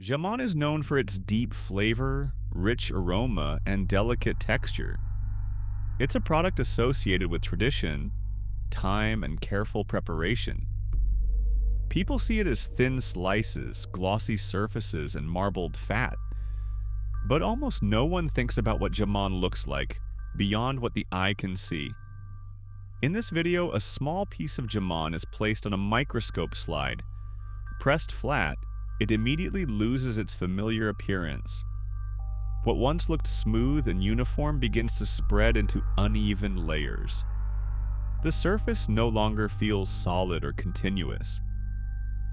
Jamon is known for its deep flavor, rich aroma, and delicate texture. It's a product associated with tradition, time, and careful preparation. People see it as thin slices, glossy surfaces, and marbled fat. But almost no one thinks about what jamon looks like, beyond what the eye can see. In this video, a small piece of jamon is placed on a microscope slide. Pressed flat, it immediately loses its familiar appearance. What once looked smooth and uniform begins to spread into uneven layers. The surface no longer feels solid or continuous.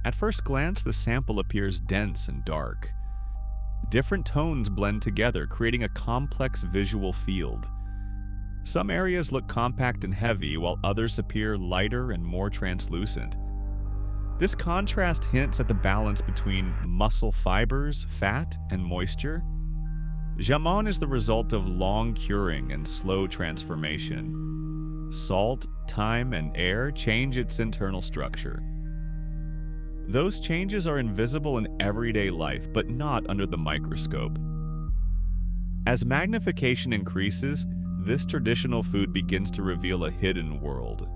At first glance, the sample appears dense and dark. Different tones blend together, creating a complex visual field. Some areas look compact and heavy, while others appear lighter and more translucent. This contrast hints at the balance between muscle fibers, fat, and moisture. Jamon is the result of long curing and slow transformation. Salt, time, and air change its internal structure. Those changes are invisible in everyday life, but not under the microscope. As magnification increases, this traditional food begins to reveal a hidden world.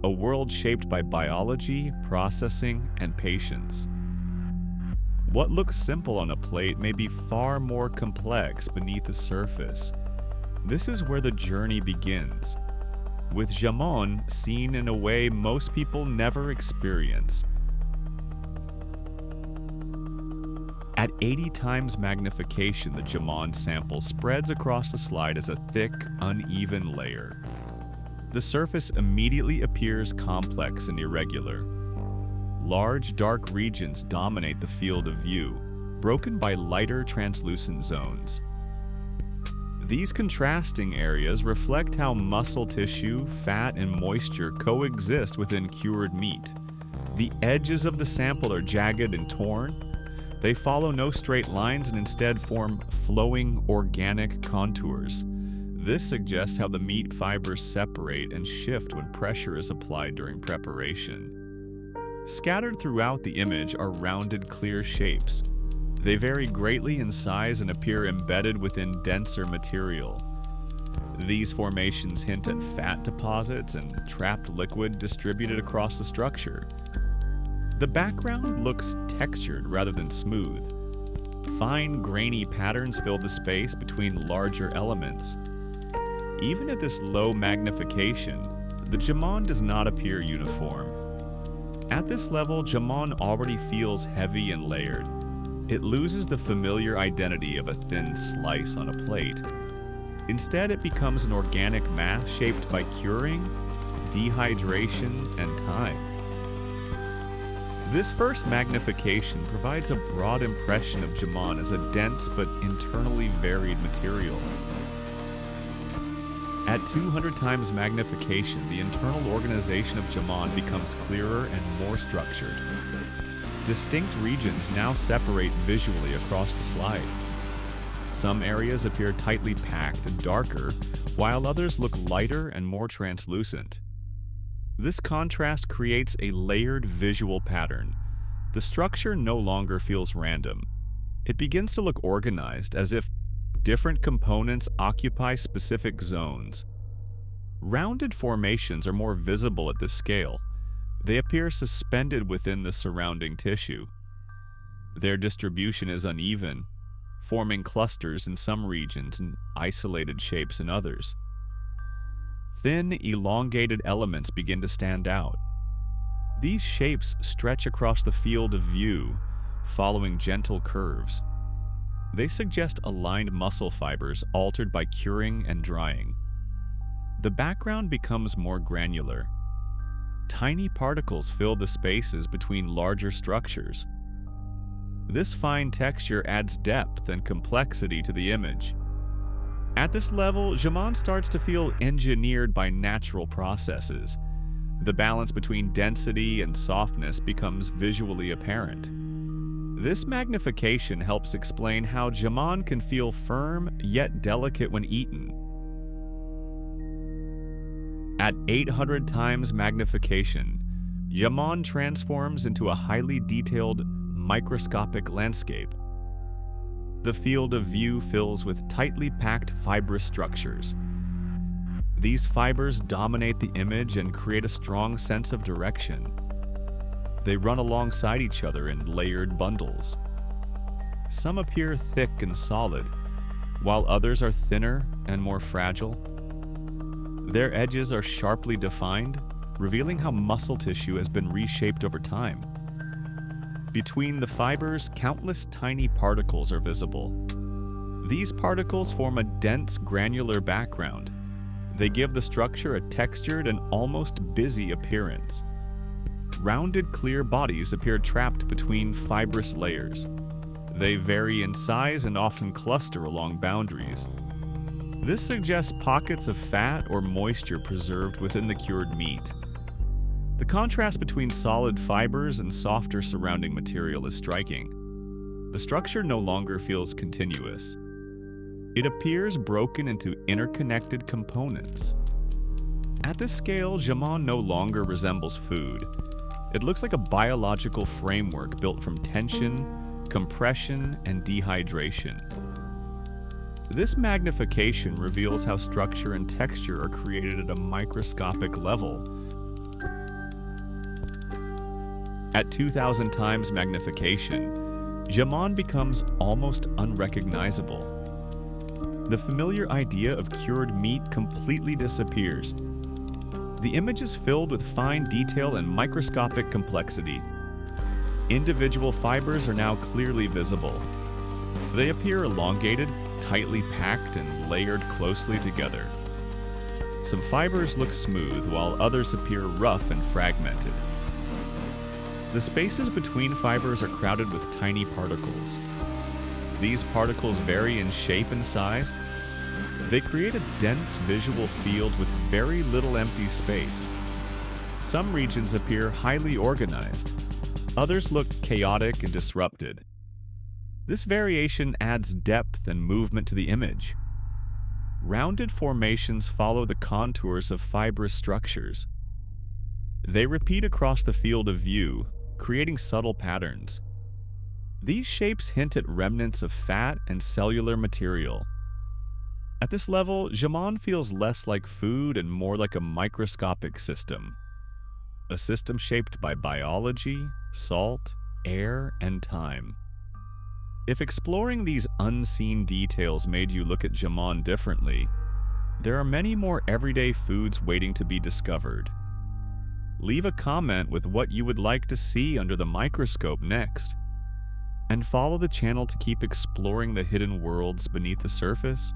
A world shaped by biology, processing, and patience. What looks simple on a plate may be far more complex beneath the surface. This is where the journey begins, with jamon seen in a way most people never experience. At 80 times magnification, the jamon sample spreads across the slide as a thick, uneven layer. The surface immediately appears complex and irregular. Large, dark regions dominate the field of view, broken by lighter, translucent zones. These contrasting areas reflect how muscle tissue, fat, and moisture coexist within cured meat. The edges of the sample are jagged and torn. They follow no straight lines and instead form flowing, organic contours. This suggests how the meat fibers separate and shift when pressure is applied during preparation. Scattered throughout the image are rounded, clear shapes. They vary greatly in size and appear embedded within denser material. These formations hint at fat deposits and trapped liquid distributed across the structure. The background looks textured rather than smooth. Fine, grainy patterns fill the space between larger elements. Even at this low magnification, the jamon does not appear uniform. At this level, jamon already feels heavy and layered. It loses the familiar identity of a thin slice on a plate. Instead, it becomes an organic mass shaped by curing, dehydration, and time. This first magnification provides a broad impression of jamon as a dense but internally varied material. At 200 times magnification, the internal organization of jamon becomes clearer and more structured. Distinct regions now separate visually across the slide. Some areas appear tightly packed and darker, while others look lighter and more translucent. This contrast creates a layered visual pattern. The structure no longer feels random. It begins to look organized, as if different components occupy specific zones. Rounded formations are more visible at this scale. They appear suspended within the surrounding tissue. Their distribution is uneven, forming clusters in some regions and isolated shapes in others. Thin, elongated elements begin to stand out. These shapes stretch across the field of view, following gentle curves. They suggest aligned muscle fibers altered by curing and drying. The background becomes more granular. Tiny particles fill the spaces between larger structures. This fine texture adds depth and complexity to the image. At this level, jamon starts to feel engineered by natural processes. The balance between density and softness becomes visually apparent. This magnification helps explain how jamon can feel firm yet delicate when eaten. At 800 times magnification, jamon transforms into a highly detailed, microscopic landscape. The field of view fills with tightly packed fibrous structures. These fibers dominate the image and create a strong sense of direction. They run alongside each other in layered bundles. Some appear thick and solid, while others are thinner and more fragile. Their edges are sharply defined, revealing how muscle tissue has been reshaped over time. Between the fibers, countless tiny particles are visible. These particles form a dense, granular background. They give the structure a textured and almost busy appearance. Rounded, clear bodies appear trapped between fibrous layers. They vary in size and often cluster along boundaries. This suggests pockets of fat or moisture preserved within the cured meat. The contrast between solid fibers and softer surrounding material is striking. The structure no longer feels continuous. It appears broken into interconnected components. At this scale, jamón no longer resembles food. It looks like a biological framework built from tension, compression, and dehydration. This magnification reveals how structure and texture are created at a microscopic level. At 2,000 times magnification, jamón becomes almost unrecognizable. The familiar idea of cured meat completely disappears. The image is filled with fine detail and microscopic complexity. Individual fibers are now clearly visible. They appear elongated, tightly packed, and layered closely together. Some fibers look smooth, while others appear rough and fragmented. The spaces between fibers are crowded with tiny particles. These particles vary in shape and size. They create a dense visual field with very little empty space. Some regions appear highly organized. Others look chaotic and disrupted. This variation adds depth and movement to the image. Rounded formations follow the contours of fibrous structures. They repeat across the field of view, creating subtle patterns. These shapes hint at remnants of fat and cellular material. At this level, jamón feels less like food and more like a microscopic system. A system shaped by biology, salt, air, and time. If exploring these unseen details made you look at jamón differently, there are many more everyday foods waiting to be discovered. Leave a comment with what you would like to see under the microscope next. And follow the channel to keep exploring the hidden worlds beneath the surface.